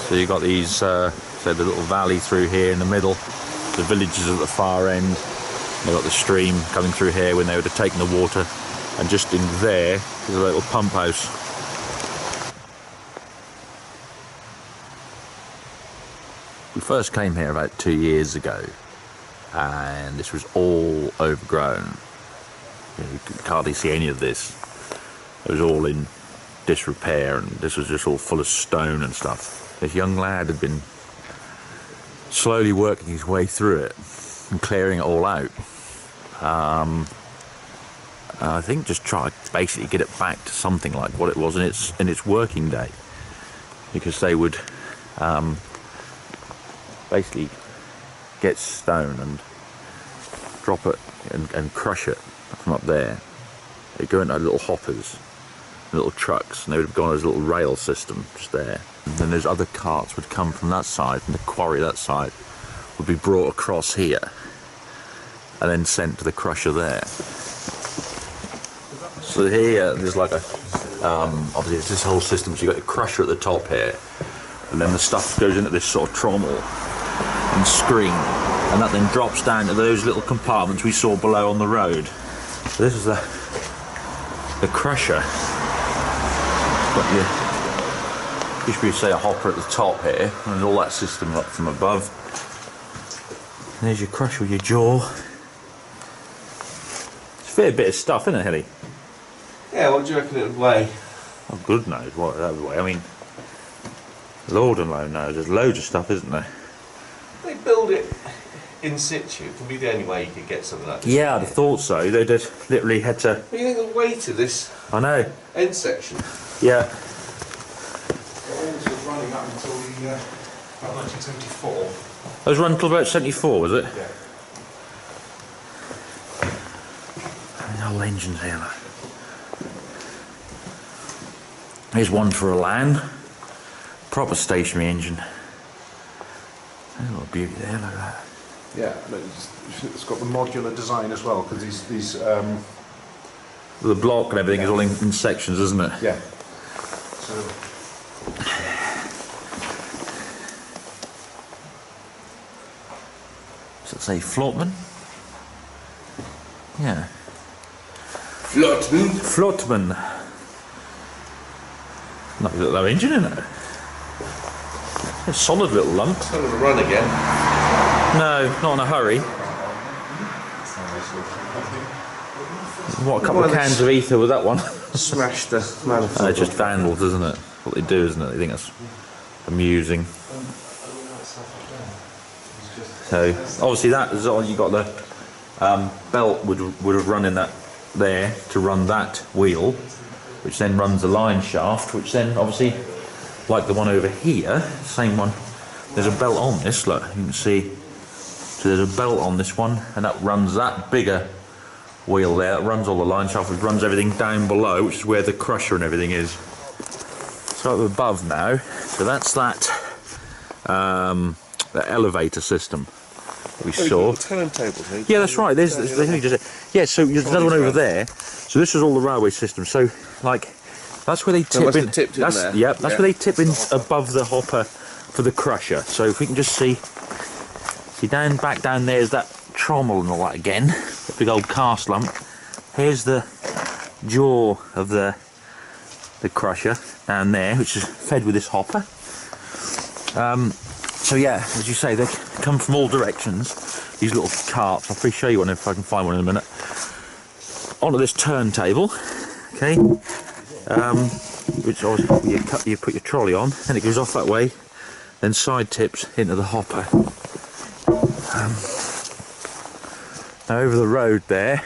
So you've got these, so the little valley through here in the middle, the villages at the far end. They've got the stream coming through here when they would have taken the water, and just in there is a little pump house. We first came here about 2 years ago, and this was all overgrown. You could hardly see any of this. It was all in disrepair, and this was just all full of stone and stuff. This young lad had been slowly working his way through it and clearing it all out. I think just try to basically get it back to something like what it was in its working day, because they would basically get stone and drop it and crush it from up there. They'd go into little hoppers, little trucks, and they would have gone as a little rail system just there. And then there's other carts would come from that side, from the quarry that side, would be brought across here and then sent to the crusher there. So here there's like a obviously it's this whole system. So you've got your crusher at the top here, and then the stuff goes into this sort of trommel and screen, and that then drops down to those little compartments we saw below on the road. So this is the crusher. It's got your, used to be, say, a hopper at the top here, and all that system up from above. And there's your crusher with your jaw. It's a fair bit of stuff, isn't it, Hilly? Yeah, what do you reckon it would weigh? Oh, good knows what that would weigh. I mean, Lord alone knows. There's loads of stuff, isn't there? They build it in situ. It would be the only way you could get something like this. Yeah, I'd have thought so. They'd have literally had to... What do you think of the weight of this? I know. End section? Yeah. All this was running up until about 1974. It was run until about 74, was it? Yeah. The old engines here. Here's one for a land. Proper stationary engine. A little beauty there, look at that. Yeah, it's got the modular design as well, because these The block and everything is all in sections, isn't it? yeah. So Does it say Floatman? Yeah. Floatman? Floatman. Nice little engine in it. A solid little lump. It's not going to run again. No, not in a hurry. What, a couple of cans of ether with that one? Smash the manifold. It's just vandals, isn't it? What they do, isn't it? They think that's amusing. So, obviously that is all. You got the belt would have run in that there to run that wheel, which then runs the line shaft, which then obviously, like the one over here, same one, there's a belt on this, look, you can see, so there's a belt on this one, and that runs that bigger wheel there, that runs all the line shaft, which runs everything down below, which is where the crusher and everything is. So up above now, so that's that, the elevator system we saw. Turntable. Yeah, that's right. There's yeah. So there's another one over there. So this is all the railway system. So like, that's where they tip in. That's there. Yeah, that's where they tip in above the hopper for the crusher. So if we can just see back down there is that trommel and all that again, the big old cast lump. Here's the jaw of the crusher down there, which is fed with this hopper. So yeah, as you say, they come from all directions, these little carts. I'll probably show you one if I can find one in a minute. Onto this turntable, okay, which obviously you put your trolley on, and it goes off that way, then side tips into the hopper. Now over the road there,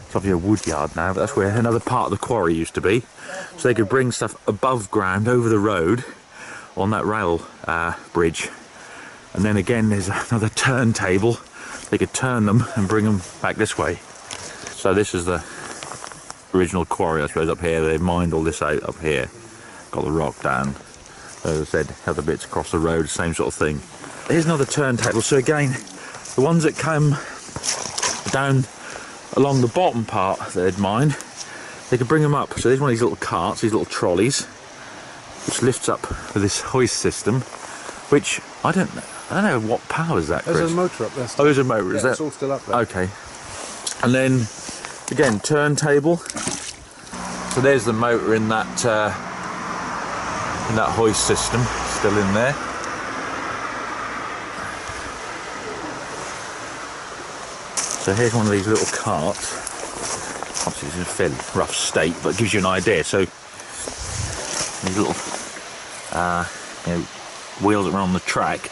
it's obviously a wood yard now, but that's where another part of the quarry used to be. So they could bring stuff above ground over the road on that rail bridge, and then again there's another turntable. They could turn them and bring them back this way. So this is the original quarry, I suppose, up here. They mined all this out up here, got the rock down. As I said, other bits across the road, same sort of thing. Here's another turntable. So again, the ones that come down along the bottom part that they'd mined, they could bring them up. So there's one of these little carts, these little trolleys, which lifts up with this hoist system, which I don't know what powers that, Chris. There's a motor up there. Oh, there's a motor, is Yeah, that? it's all still up there. Okay. And then, again, turntable. So there's the motor in that hoist system, still in there. So here's one of these little carts. Obviously it's in a fairly rough state, but it gives you an idea. So these little wheels that run on the track,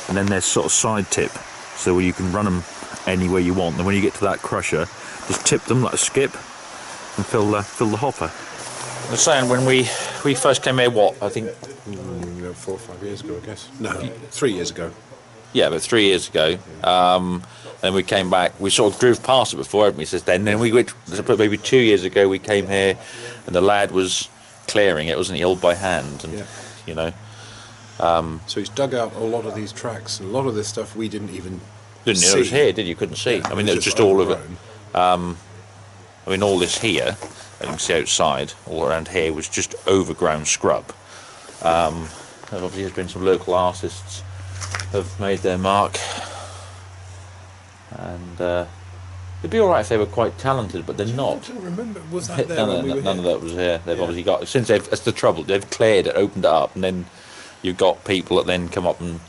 and then there's sort of side tip, so where you can run them anywhere you want. And when you get to that crusher, just tip them like a skip and fill the hopper. I was saying, when we first came here, what, I think 4 or 5 years ago, I guess. No, 3 years ago. Yeah, but 3 years ago. Then we came back. We sort of drove past it before, haven't we? Since then, we went, maybe 2 years ago, we came here, and the lad was clearing it, wasn't he? All by hand, and you know. So he's dug out a lot of these tracks, and a lot of this stuff we didn't even Didn't know it was here, did you? Couldn't see. I mean, it was just all of it. I mean, all this here, as you can see outside, all around here, was just overgrown scrub. Obviously, there's been some local artists have made their mark, and it'd be all right if they were quite talented, but they're not. I don't remember. Was that there None when we were of here? that was here. They've obviously got, since that's the trouble. They've cleared it, opened it up, and then you've got people that then come up and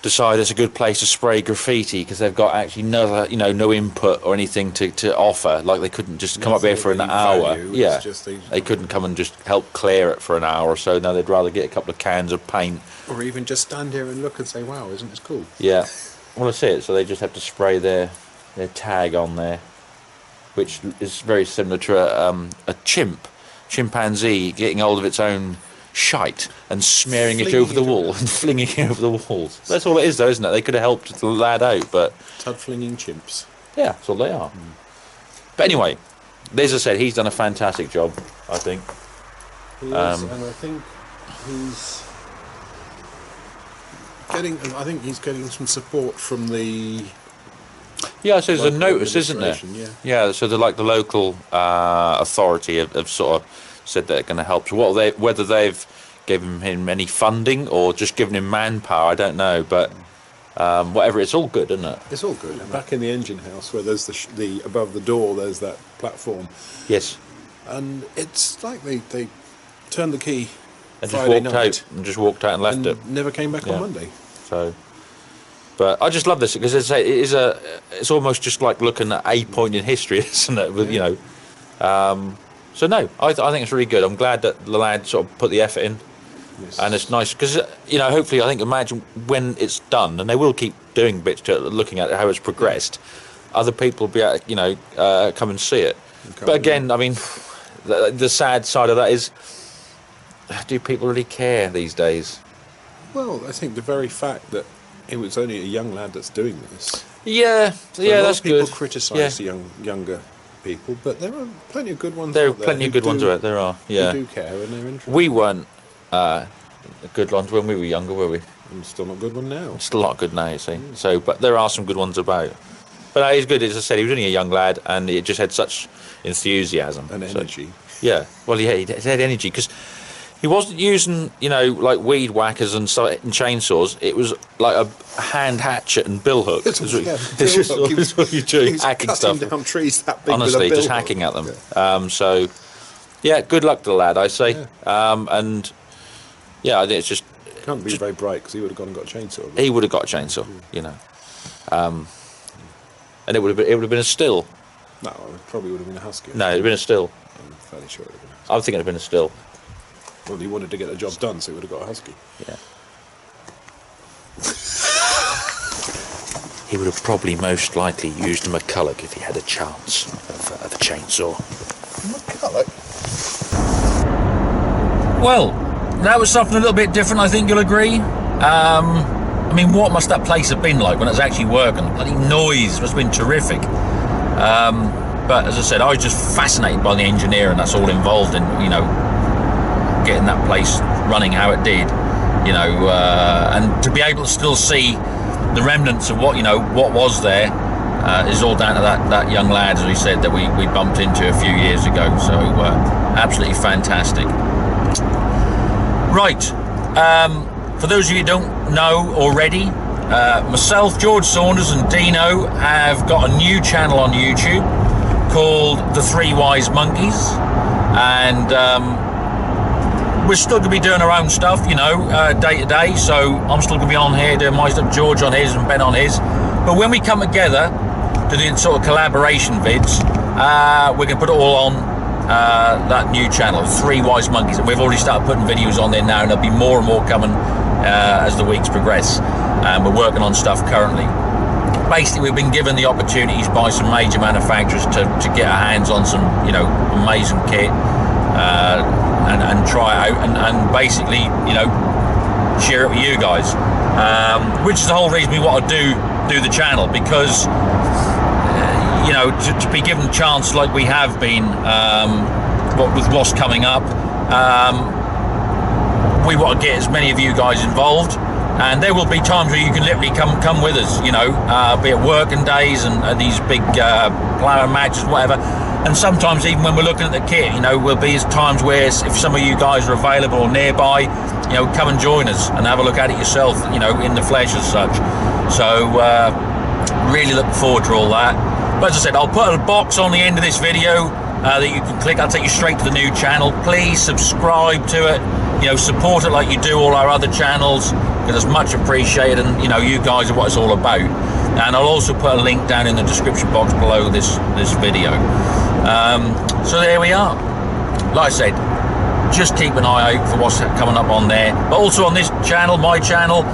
decide it's a good place to spray graffiti because they've got actually no input or anything to offer. Like, they couldn't just come up here for an hour. Yeah, they couldn't come and just help clear it for an hour or so. Now they'd rather get a couple of cans of paint, or even just stand here and look and say, "Wow, isn't this cool?" Yeah, well, that's it. So they just have to spray their tag on there, which is very similar to a chimpanzee getting hold of its own shite and smearing it over the wall and flinging it over the walls. That's all it is, though, isn't it? They could have helped the lad out, but Tud flinging chimps. yeah, that's all they are. But anyway, as I said, he's done a fantastic job, I think. He is, and I think he's getting some support from the. Yeah, so there's a local notice, isn't there? administration, Yeah, so the local authority have sort of said they're going to help. So whether they've given him any funding or just given him manpower, I don't know. But whatever, it's all good, isn't it? It's all good. Back in the engine house, where there's the above the door, there's that platform, Yes. and it's like they turned the key And just Friday walked night out and left and it. never came back Yeah. on Monday. So, but I just love this because it's almost just like looking at a point in history, isn't it? With so no, I think it's really good. I'm glad that the lad sort of put the effort in, Yes. and it's nice because hopefully, I think, imagine when it's done, and they will keep doing bits to it, looking at how it's progressed. Other people will be able to, come and see it. But again, I mean, the sad side of that is, do people really care these days? Well, I think the very fact that it was only a young lad that's doing this. Yeah, A lot that's of people good. criticise the younger people, but there are plenty of good ones. There are out there plenty of who good ones out there. Are who do care and they're interested. We weren't good ones when we were younger, were we? I'm still not a good one now. Still not good now, you see. So, but there are some good ones about. But it's good, as I said, he was only a young lad, and he just had such enthusiasm And So, energy. yeah, well, he had energy because he wasn't using, like weed whackers and chainsaws. It was like a hand hatchet and bill hook. It's just what you're doing, hacking cutting stuff. down trees that big. Honestly, with a just bill hacking hook. at them. So, yeah, good luck to the lad, I say. And yeah, I think it's just Can't be very bright because he would have gone and got a chainsaw. he would have got a chainsaw, and it would have been a still. No, it probably would have been a husky. No, it'd have been a still. I'm fairly sure it would have been a husky. I think it'd have been a still. Well, he wanted to get the job done, so he would have got a husky. Yeah. He would have probably most likely used a McCulloch if he had a chance of a chainsaw. McCulloch? Well, that was something a little bit different, I think you'll agree. I mean, what must that place have been like when it was actually working? The bloody noise must have been terrific. But as I said, I was just fascinated by the engineering that's all involved in, getting that place running how it did, and to be able to still see the remnants of what was there is all down to that young lad, as we said, that we bumped into a few years ago. So absolutely fantastic. Right, for those of you who don't know already, myself, George Saunders and Dino have got a new channel on YouTube called The Three Wise Monkeys, and we're still going to be doing our own stuff, you know, day to day. So I'm still going to be on here doing my stuff, George on his and Ben on his. But when we come together to do sort of collaboration vids, we're going to put it all on that new channel, Three Wise Monkeys, and we've already started putting videos on there now, and there'll be more and more coming as the weeks progress. And we're working on stuff currently. Basically, we've been given the opportunities by some major manufacturers to get our hands on some, you know, amazing kit and try it out and basically, you know, share it with you guys, which is the whole reason we want to do the channel, because you know, to be given a chance like we have been, with what's coming up, we want to get as many of you guys involved, and there will be times where you can literally come with us, you know, be it working days and these big ploughing matches, whatever. And sometimes even when we're looking at the kit, you know, will be times where if some of you guys are available or nearby, you know, come and join us and have a look at it yourself, you know, in the flesh as such. So really looking forward to all that. But as I said, I'll put a box on the end of this video that you can click. I'll take you straight to the new channel. Please subscribe to it, you know, support it like you do all our other channels, because it's much appreciated, and you know, you guys are what it's all about. And I'll also put a link down in the description box below this video. So there we are. Like I said, just keep an eye out for what's coming up on there, but also on this channel, my channel.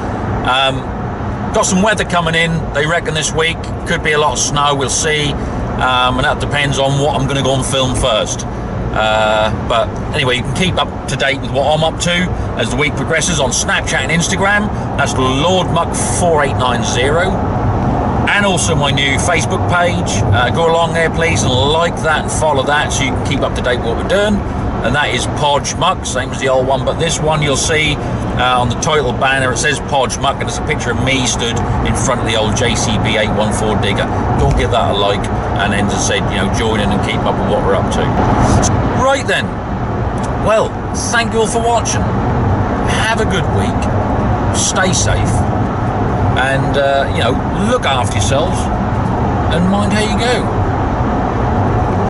Got some weather coming in, they reckon this week. Could be a lot of snow, we'll see. And that depends on what I'm going to go and film first. But anyway, you can keep up to date with what I'm up to as the week progresses on Snapchat and Instagram. That's Lord Muck 4890. And also my new Facebook page. Go along there please and like that and follow that, so you can keep up to date with what we're doing. And that is Podge Muck, same as the old one, but this one you'll see on the title banner, it says Podge Muck, and it's a picture of me stood in front of the old JCB 814 digger. Don't give that a like, and then just say, you know, join in and keep up with what we're up to. Right then, well, thank you all for watching. Have a good week, stay safe, and you know, look after yourselves and mind how you go.